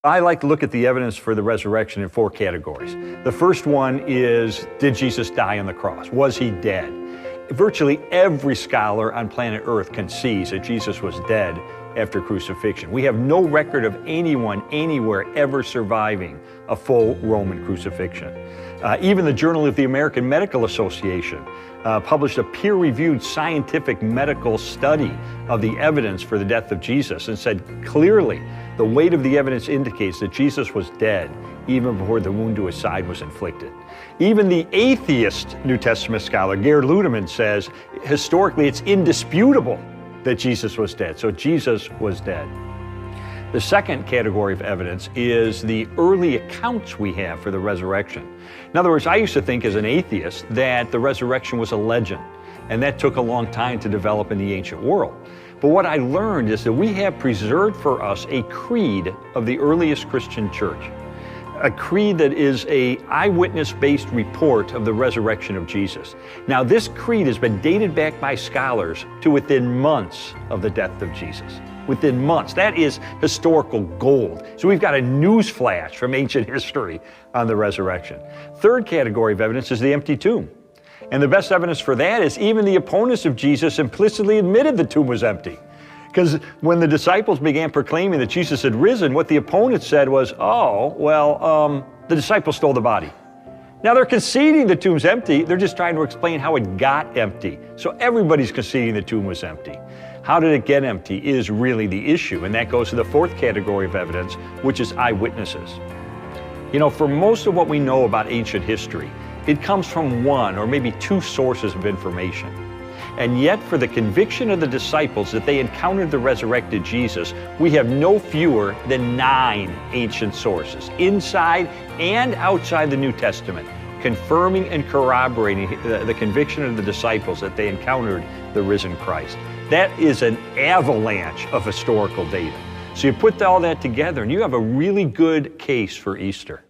I like to look at the evidence for the resurrection in 4 categories. The first one is, did Jesus die on the cross? Was he dead? Virtually every scholar on planet Earth concedes that Jesus was dead after crucifixion. We have no record of anyone anywhere ever surviving a full Roman crucifixion. Even the Journal of the American Medical Association published a peer-reviewed scientific medical study of the evidence for the death of Jesus and said clearly the weight of the evidence indicates that Jesus was dead even before the wound to his side was inflicted. Even the atheist New Testament scholar, Gerd Ludemann, says historically it's indisputable that Jesus was dead. So Jesus was dead. The second category of evidence is the early accounts we have for the resurrection. In other words, I used to think as an atheist that the resurrection was a legend, and that took a long time to develop in the ancient world. But what I learned is that we have preserved for us a creed of the earliest Christian church, a creed that is an eyewitness-based report of the resurrection of Jesus. Now, this creed has been dated back by scholars to within months of the death of Jesus. Within months. That is historical gold. So we've got a news flash from ancient history on the resurrection. Third category of evidence is the empty tomb. And the best evidence for that is even the opponents of Jesus implicitly admitted the tomb was empty. Because when the disciples began proclaiming that Jesus had risen, what the opponents said was, the disciples stole the body. Now they're conceding the tomb's empty, they're just trying to explain how it got empty. So everybody's conceding the tomb was empty. How did it get empty is really the issue, and that goes to the fourth category of evidence, which is eyewitnesses. You know, for most of what we know about ancient history, it comes from one or maybe 2 sources of information. And yet, for the conviction of the disciples that they encountered the resurrected Jesus, we have no fewer than 9 ancient sources, inside and outside the New Testament, confirming and corroborating the conviction of the disciples that they encountered the risen Christ. That is an avalanche of historical data. So you put all that together and you have a really good case for Easter.